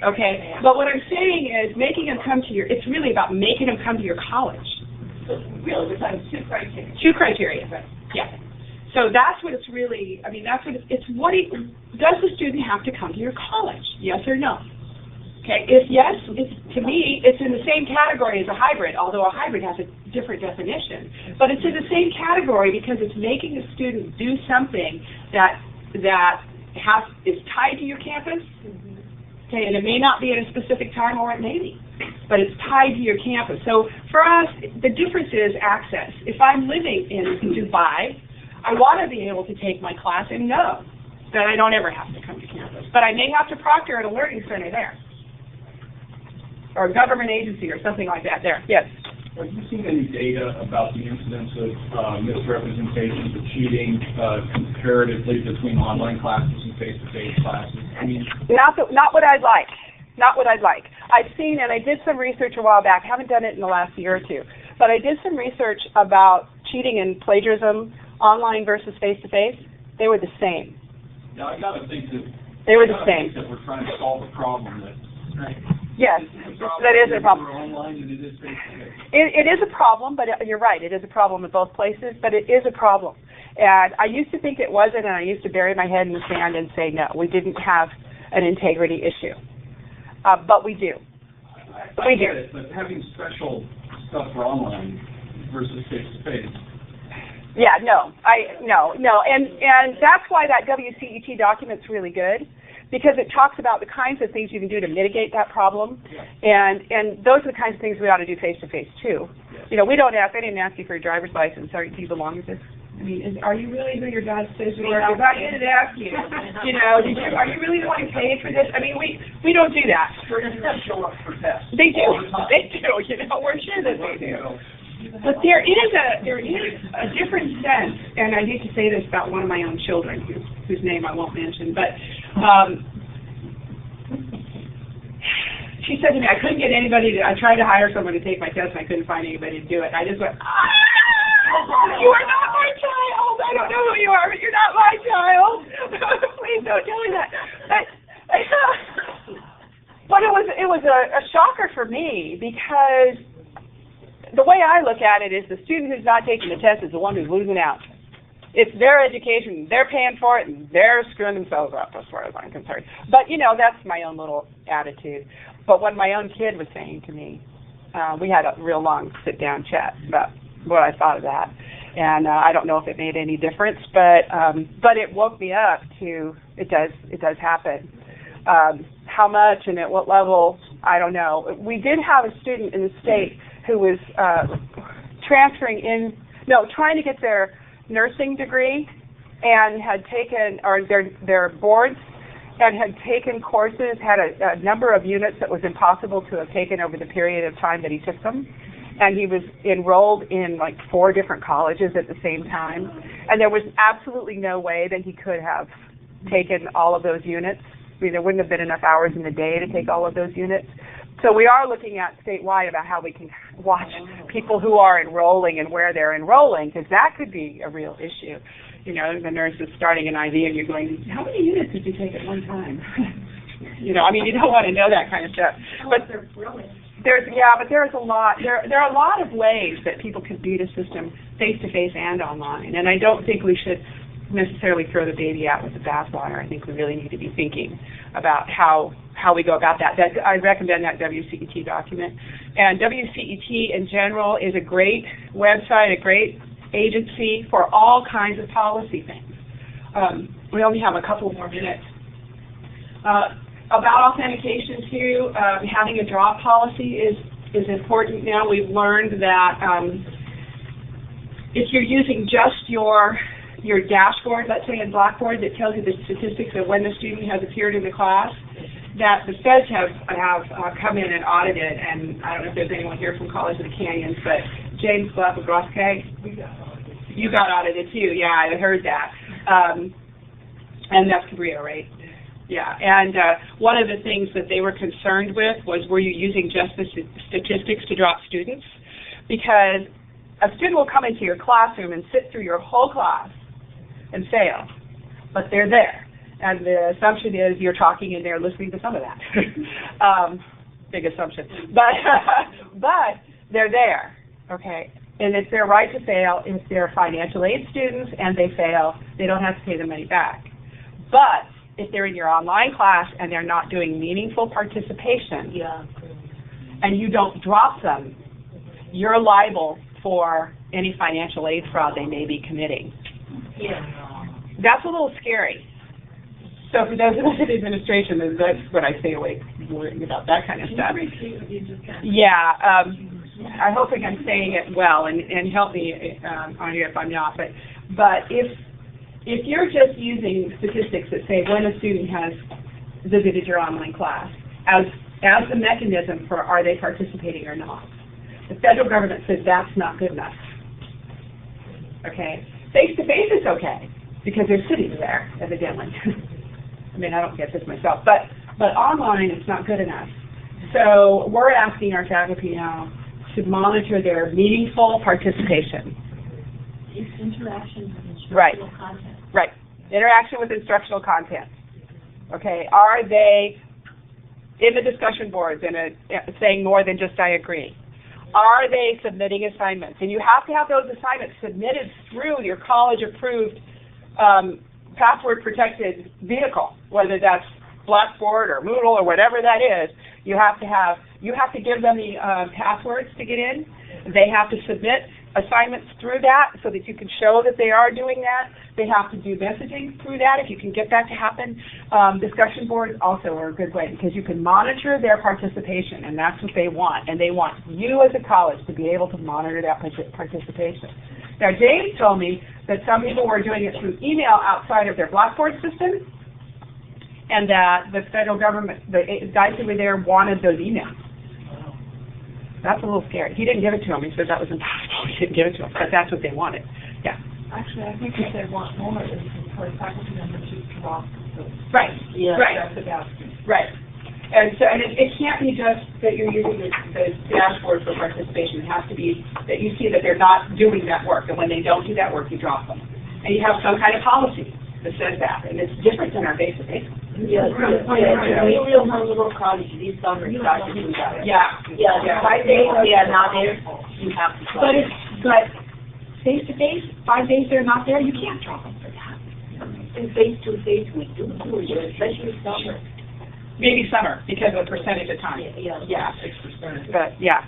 Okay, but what I'm saying is making them come to it's really about making them come to your college. Really, we're talking two criteria. Two criteria, yeah. So that's what it's really, I mean, that's what it's does the student have to come to your college? Yes or no? Okay, if yes, to me, it's in the same category as a hybrid, although a hybrid has a different definition. But it's in the same category because it's making a student do something that is tied to your campus. Okay, and it may not be at a specific time, or it may be, but it's tied to your campus. So for us, the difference is access. If I'm living in Dubai, I want to be able to take my class and know that I don't ever have to come to campus. But I may have to proctor at a learning center there, or a government agency or something like that there. Yes? Have you seen any data about the incidence of misrepresentations or cheating comparatively between online classes and face-to-face classes? I mean, not what I'd like. Not what I'd like. I've seen, and I did some research a while back, haven't done it in the last year or two, but I did some research about cheating and plagiarism online versus face-to-face. They were the same. Now, I got to think that they were the same. That we're trying to solve a problem that. Right. Yes, that is a problem. Online and it is face-to-face. It is a problem, but you're right. It is a problem in both places, but it is a problem. And I used to think it wasn't, and I used to bury my head in the sand and say, no, we didn't have an integrity issue. But we do. I get it, but having special stuff for online versus face-to-face. Yeah, no, and that's why that WCET document's really good, because it talks about the kinds of things you can do to mitigate that problem, and those are the kinds of things we ought to do face-to-face too. You know, I didn't ask you for your driver's license. Do you belong with this? I mean, are you really who your dad says you are? If I didn't ask you, are you really the one who paid for this? I mean, we don't do that. Show up for tests. They do. They do. We're sure that they do. But there is a different sense, and I hate to say this about one of my own children, whose name I won't mention, but she said to me, I couldn't get anybody I tried to hire someone to take my test, and I couldn't find anybody to do it. And I just went, you are not my child. I don't know who you are, but you're not my child. Please don't tell me that. But it was a shocker for me, because the way I look at it is the student who's not taking the test is the one who's losing out. It's their education, they're paying for it, and they're screwing themselves up as far as I'm concerned. But, that's my own little attitude. But what my own kid was saying to me, we had a real long sit-down chat about what I thought of that. And I don't know if it made any difference, but it woke me up to, it does happen. How much and at what level, I don't know. We did have a student in the state who was trying to get their nursing degree, and had taken, or their boards, and had taken courses, had a number of units that was impossible to have taken over the period of time that he took them. And he was enrolled in like 4 different colleges at the same time. And there was absolutely no way that he could have taken all of those units. I mean, there wouldn't have been enough hours in the day to take all of those units. So we are looking at statewide about how we can watch people who are enrolling and where they're enrolling, because that could be a real issue. The nurse is starting an IV and you're going, how many units did you take at one time? You don't want to know that kind of stuff. But there's a lot. There are a lot of ways that people can beat a system face-to-face and online, and I don't think we should necessarily throw the baby out with the bathwater. I think we really need to be thinking about how we go about that. I recommend that WCET document. And WCET in general is a great website, a great agency for all kinds of policy things. We only have a couple more minutes. About authentication too, having a drop policy is important now. We've learned that if you're using just your dashboard, let's say in Blackboard, that tells you the statistics of when the student has appeared in the class, that the feds have come in and audited, and I don't know if there's anyone here from College of the Canyons, but James Black-Groske, you got audited too, yeah, I heard that. And that's Cabrillo, right? Yeah, and one of the things that they were concerned with was, were you using just the statistics to drop students? Because a student will come into your classroom and sit through your whole class and fail, but they're there. And the assumption is you're talking and they're listening to some of that. Big assumption. But they're there, okay? And it's their right to fail. If they're financial aid students and they fail, they don't have to pay the money back. But if they're in your online class and they're not doing meaningful participation, and you don't drop them, you're liable for any financial aid fraud they may be committing. That's a little scary. So for those of us in administration, that's what I stay awake worrying about, that kind of stuff. Yeah, I'm hoping I'm saying it well, and help me, Anya, if I'm not. But if you're just using statistics that say when a student has visited your online class as the mechanism for are they participating or not, the federal government says that's not good enough. Okay, face-to-face is okay because they're sitting there, evidently. I mean, I don't get this myself, but online it's not good enough. So we're asking our faculty now to monitor their meaningful participation. Interaction with instructional Right. content. Right. Interaction with instructional content. Okay. Are they in the discussion boards and saying more than just I agree? Are they submitting assignments? And you have to have those assignments submitted through your college-approved password-protected vehicle, whether that's Blackboard or Moodle or whatever that is. You have to give them the passwords to get in. They have to submit assignments through that so that you can show that they are doing that. They have to do messaging through that if you can get that to happen. Discussion boards also are a good way because you can monitor their participation, and that's what they want. And they want you as a college to be able to monitor that participation. Now, James told me that some people were doing it through email outside of their Blackboard system, and that the federal government, the guys who were there wanted those emails. That's a little scary. He didn't give it to him. He said that was impossible. He didn't give it to him, but that's what they wanted. Yeah. Actually, I think what they want more is for faculty members to drop those. Right. Yeah, Right. that's about it. Right. And so, and it can't be just that you're using the dashboard for participation. It has to be that you see that they're not doing that work, and when they don't do that work, you drop them. And you have some kind of policy that says that, and it's different than our face-to-face. Yeah, we real little college, these summer started to do that. Yeah. Yeah, 5 days, not there, you have to. But face-to-face, 5 days they're not there, you can't drop them for that. In face-to-face, we do, especially summer. Maybe summer, because of the percentage of time. Yeah. 6%. But, yeah.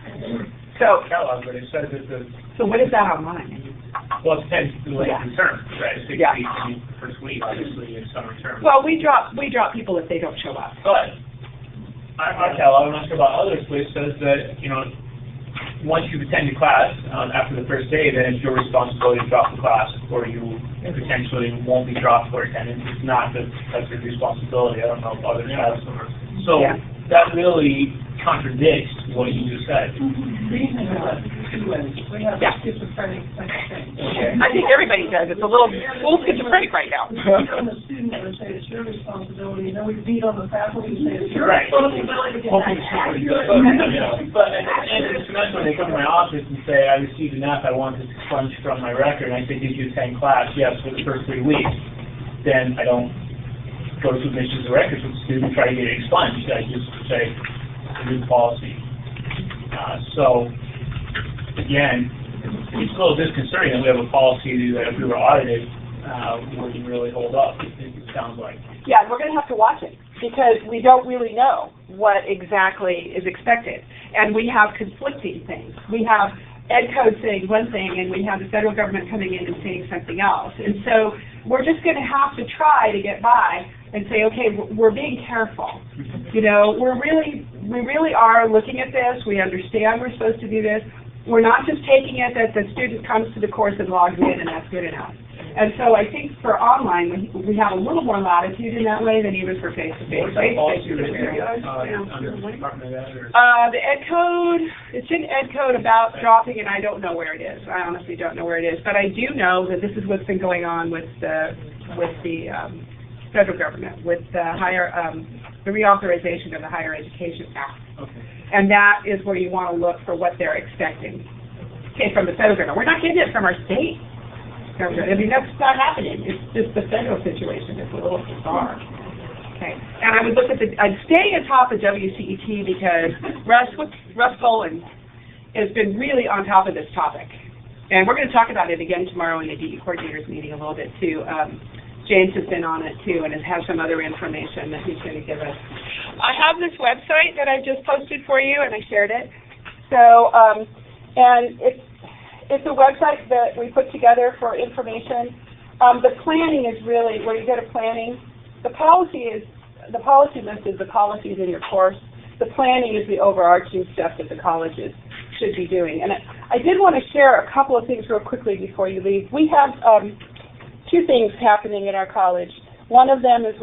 So, Kellogg, but it says that so what is that online? well, it depends on the length of the term, right? 6 Yeah. weeks, I mean, first week, obviously, is summer term. Well, we drop people if they don't show up. But our Kellogg, I'm not sure about others, but it says that, you know, once you've attended class after the first day, then it's your responsibility to drop the class, or you potentially won't be dropped for attendance. It's not that that's your responsibility. I don't know if others have some. So that really contradicts what you just said. Reason is two ways. We have schizophrenic thing. I think everybody does. It's a little schizophrenic right now. And the student would say it's your responsibility, and then we beat on the faculty and say it's your Right. responsibility to get But that. at the end of the semester, when they come to my office and say, I received an F, I want this expunged from my record, and I say, did you attend class? Yes, for the first 3 weeks. Then I don't go to submissions of records with the student and try to get it expunged. I just say, new policy. So, again, it's a little disconcerting that we have a policy that if we were audited, wouldn't really hold up, it sounds like. Yeah, and we're going to have to watch it because we don't really know what exactly is expected. And we have conflicting things. We have Ed Code saying one thing, and we have the federal government coming in and saying something else. And so we're just going to have to try to get by and say, okay, we're being careful. You know, we really are looking at this. We understand we're supposed to do this. We're not just taking it that the student comes to the course and logs in and that's good enough. And so I think for online, we have a little more latitude in that way than even for face-to-face. What's the policy under the Department of Ed? The Ed Code, it's in Ed Code about dropping, and I don't know where it is. I honestly don't know where it is. But I do know that this is what's been going on with the federal government, with the reauthorization of the Higher Education Act. Okay. And that is where you want to look for what they're expecting. Okay, from the federal government. We're not getting it from our state government. I mean, that's not happening. It's just the federal situation. It's a little bizarre. Okay. And I would look at I'm staying on top of WCET because Russ Poland has been really on top of this topic. And we're going to talk about it again tomorrow in the DE coordinators meeting a little bit too. James has been on it too and has some other information that he's going to give us. I have this website that I just posted for you and I shared it. So, and it's a website that we put together for information. The planning is really where you go to planning. The policy list is the policies in your course. The planning is the overarching stuff that the colleges should be doing. And I did want to share a couple of things real quickly before you leave. We have two things happening at our college. One of them is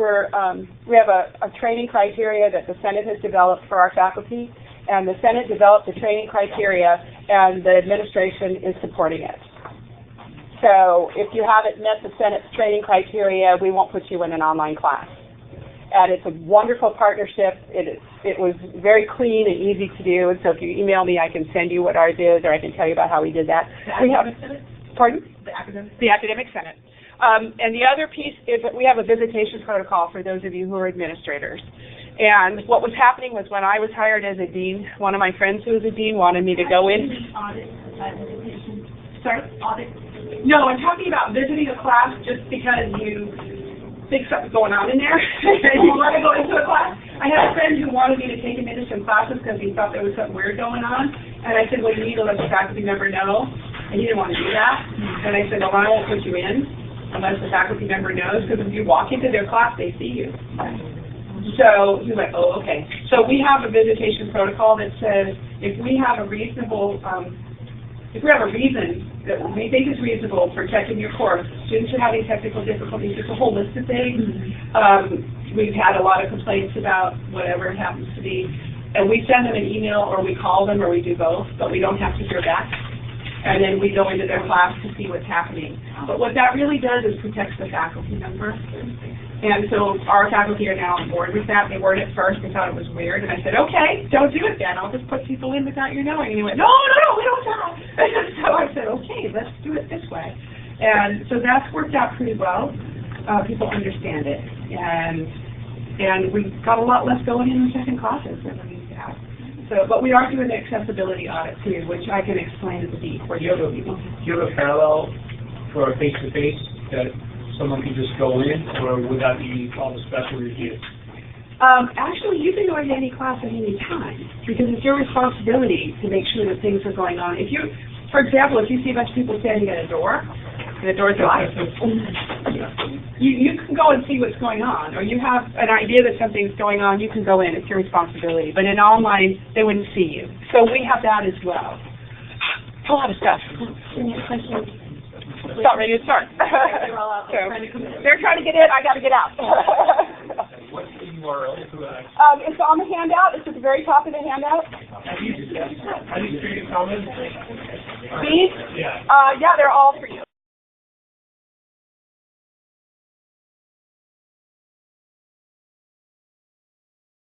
we have a training criteria that the Senate has developed for our faculty, and the Senate developed the training criteria, and the administration is supporting it. So if you haven't met the Senate's training criteria, we won't put you in an online class. And it's a wonderful partnership. It was very clean and easy to do, and so if you email me, I can send you what ours is, or I can tell you about how we did that. The Academic Senate? Pardon? The Academic? The Academic Senate. And the other piece is that we have a visitation protocol for those of you who are administrators. And what was happening was when I was hired as a dean, one of my friends who was a dean wanted me to go in. Audit, visitation. Sorry? Audit. No, I'm talking about visiting a class just because you think something's going on in there and you want to go into a class. I had a friend who wanted me to take him into some classes because he thought there was something weird going on. And I said, well, you need to let the faculty member know. And he didn't want to do that. And I said, well, I won't put you in unless the faculty member knows, because if you walk into their class, they see you. So he went, oh, okay. So we have a visitation protocol that says if we have a reason that we think is reasonable for checking your course, students are having technical difficulties, it's a whole list of things. We've had a lot of complaints about whatever it happens to be, and we send them an email or we call them or we do both, but we don't have to hear back. And then we go into their class to see what's happening. But what that really does is protects the faculty member. And so our faculty are now on board with that. They weren't at first. They thought it was weird. And I said, okay, don't do it then. I'll just put people in without your knowing. And he went, no, we don't do that. So I said, okay, let's do it this way. And so that's worked out pretty well. People understand it. And we've got a lot less going in the second classes than we used to have. So, but we are doing the accessibility audit too, which I can explain at the DE coordinator meeting. Do you have a parallel for a face-to-face that someone can just go in, or would that be all the special reviews? Actually, you can go into any class at any time because it's your responsibility to make sure that things are going on. If you, for example, if you see a bunch of people standing at a door, and the door's locked, you can go and see what's going on, or you have an idea that something's going on, you can go in. It's your responsibility. But in online, they wouldn't see you. So we have that as well. A lot of stuff. It's not ready to start. So, they're trying to get in. I got to get out. What's the URL to that? It's on the handout. It's at the very top of the handout. Have you created comments? These? Yeah. Yeah, they're all free.